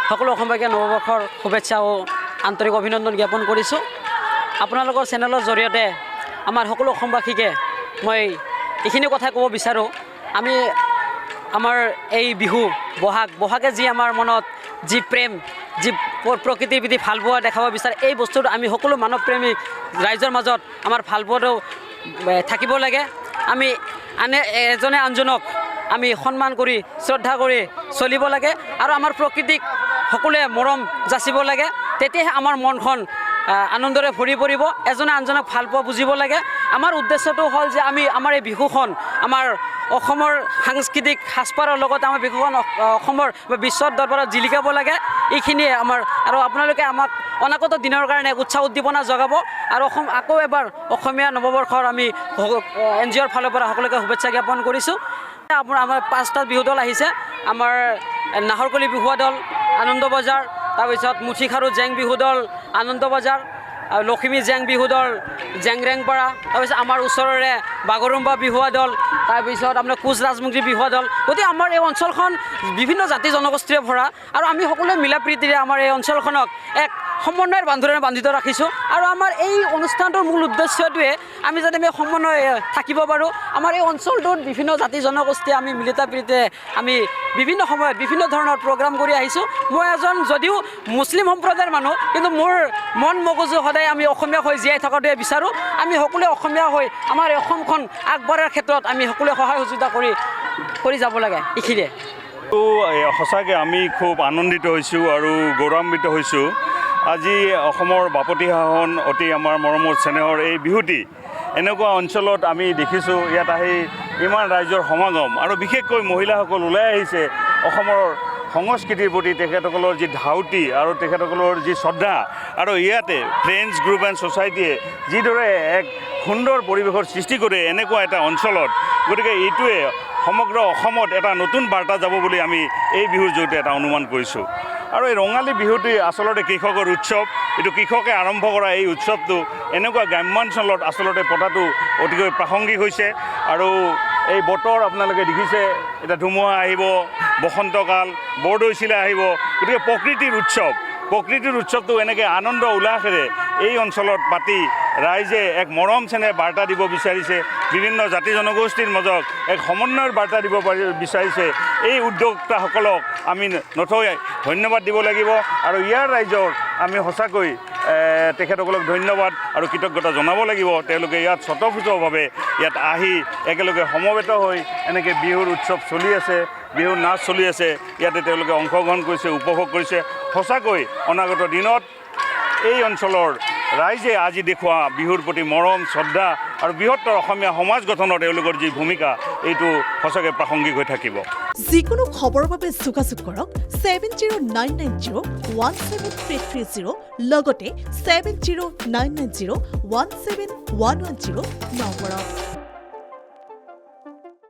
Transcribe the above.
সকলো অসমবাসীকে নৱবৰ্ষৰ শুভেচ্ছা ও আন্তৰিক অভিনন্দন জ্ঞাপন কৰিছোঁ। আপোনালোকৰ চেনেলৰ জৰিয়তে আমাৰ সকলো অসমবাসীকে মই এইখিনি কথা ক'ব বিচাৰোঁ। আমি আমাৰ এই বিহু বহাগে যি আমাৰ মনত যি প্ৰেম, যি প্ৰকৃতিৰ প্ৰতি ভাল পোৱা দেখাব বিচাৰে, এই বস্তুটো আমি সকলো মানৱ প্ৰেমিক ৰাইজৰ মাজত আমাৰ ভাল পোৱাটো থাকিব লাগে। আমি এজনে আনজনক আমি সন্মান কৰি শ্ৰদ্ধা কৰি চলিব লাগে আৰু আমাৰ প্ৰকৃতিক সকলোৱে মৰম যাচিব লাগে। তেতিয়াহে আমাৰ মনখন আনন্দৰে ভৰি পৰিব। এজনে আনজনক ভাল পোৱা বুজিব লাগে। আমাৰ উদ্দেশ্যটো হ'ল যে আমি আমাৰ এই বিহুখন আমাৰ অসমৰ সাংস্কৃতিক সাজপাৰৰ লগত আমাৰ বিহুখন অসমৰ বিশ্বৰ দৰবাৰত জিলিকাব লাগে। এইখিনিয়ে আমাৰ, আৰু আপোনালোকে আমাক অনাগত দিনৰ কাৰণে উৎসাহ উদ্দীপনা জগাব আৰু আকৌ এবাৰ অসমীয়া নৱবৰ্ষৰ আমি NGOৰ ফালৰ পৰা সকলোকে শুভেচ্ছা জ্ঞাপন কৰিছোঁ। আমাৰ 5টা বিহু দল আহিছে। আমাৰ নাহৰকলি বিহুৱা দল আনন্দ বজাৰ, তাৰপিছত মুঠিখাৰু জেং বিহু দল আনন্দ বজাৰ, লখিমী জেং বিহু দল জেংৰেংপাৰা, তাৰপিছত আমাৰ ওচৰৰে বাগৰুম্বা বিহুৱা দল, তাৰপিছত আপোনাৰ কোচ ৰাজমুদ্ৰী বিহুৱা দল। গতিকে আমাৰ এই অঞ্চলখন বিভিন্ন জাতি জনগোষ্ঠীৰে ভৰা আৰু আমি সকলোৱে মিলা প্ৰীতিৰে আমাৰ এই অঞ্চলখনক এক সমন্বয়ৰ বান্ধোনেৰে বান্ধিত ৰাখিছোঁ। আৰু আমাৰ এই অনুষ্ঠানটোৰ মূল উদ্দেশ্যটোৱে আমি যাতে আমি সমন্বয় থাকিব পাৰোঁ। আমাৰ এই অঞ্চলটোত বিভিন্ন জাতি জনগোষ্ঠী আমি মিলিত প্ৰীতিৰে আমি বিভিন্ন সময়ত বিভিন্ন ধৰণৰ প্ৰগ্ৰাম কৰি আহিছোঁ। মই এজন যদিও মুছলিম সম্প্ৰদায়ৰ মানুহ, কিন্তু মোৰ মন মগজু সদায় আমি অসমীয়া হৈ জীয়াই থকাটোৱে বিচাৰোঁ। আমি সকলোৱে অসমীয়া হৈ আমাৰ এই অসমখন আগবঢ়াৰ ক্ষেত্ৰত আমি সকলোৱে সহায় সহযোগিতা কৰি যাব লাগে। এইখিনিয়ে সঁচাকৈ আমি খুব আনন্দিত হৈছোঁ আৰু গৌৰৱান্বিত হৈছোঁ। আজি অসমৰ বাপতি সাহোন অতি আমাৰ মৰমৰ চেনেহৰ এই বিহুটি এনেকুৱা অঞ্চলত আমি দেখিছোঁ। ইয়াত আহি ইমান ৰাইজৰ সমাগম আৰু বিশেষকৈ মহিলাসকল ওলাই আহিছে অসমৰ সংস্কৃতিৰ প্ৰতি তেখেতসকলৰ যি ধাউতি আৰু তেখেতসকলৰ যি শ্ৰদ্ধা, আৰু ইয়াতে ফ্ৰেণ্ডছ গ্ৰুপ এণ্ড ছ'চাইটিয়ে যিদৰে এক সুন্দৰ পৰিৱেশৰ সৃষ্টি কৰে এনেকুৱা এটা অঞ্চলত। গতিকে এইটোৱে সমগ্ৰ অসমত এটা নতুন বাৰ্তা যাব বুলি আমি এই বিহুৰ জৰিয়তে এটা অনুমান কৰিছোঁ। আৰু এই ৰঙালী বিহুটি আচলতে কৃষকৰ উৎসৱ। এইটো কৃষকে আৰম্ভ কৰা এই উৎসৱটো এনেকুৱা গ্ৰাম্যাঞ্চলত আচলতে পতাটো অতিকৈ প্ৰাসংগিক হৈছে। আৰু এই বতৰ আপোনালোকে দেখিছে, এতিয়া ধুমুহা আহিব, বসন্তকাল, বৰদৈচিলা আহিব। গতিকে প্ৰকৃতিৰ উৎসৱটো এনেকৈ আনন্দ উল্লাসেৰে এই অঞ্চলত পাতি ৰাইজে এক মৰম চেনেহ বাৰ্তা দিব বিচাৰিছে। বিভিন্ন জাতি জনগোষ্ঠীৰ মাজত এক সমন্বয়ৰ বাৰ্তা দিব বিচাৰিছে। এই উদ্যোক্তাসকলক আমি নথৈ ধন্যবাদ দিব লাগিব আৰু ইয়াৰ ৰাইজক আমি সঁচাকৈ তেখেতসকলক ধন্যবাদ আৰু কৃতজ্ঞতা জনাব লাগিব। তেওঁলোকে ইয়াত স্বতঃস্ফূৰ্তভাৱে ইয়াত আহি একেলগে সমবেত হৈ এনেকৈ বিহুৰ উৎসৱ চলি আছে, বিহুৰ নাচ চলি আছে। ইয়াতে তেওঁলোকে অংশগ্ৰহণ কৰিছে, উপভোগ কৰিছে। সঁচাকৈ অনাগত দিনত এই অঞ্চলৰ ৰাইজে আজি দেখুওৱা বিহুৰ প্ৰতি মৰম শ্ৰদ্ধা আৰু বৃহত্তৰ অসমীয়া সমাজ গঠনৰ তেওঁলোকৰ যি ভূমিকা, এইটো সঁচাকৈ প্ৰাসংগিক হৈ থাকিব। যিকোনো খবৰৰ বাবে যোগাযোগ কৰক 7099017330 লগতে 7099017110 নম্বৰত।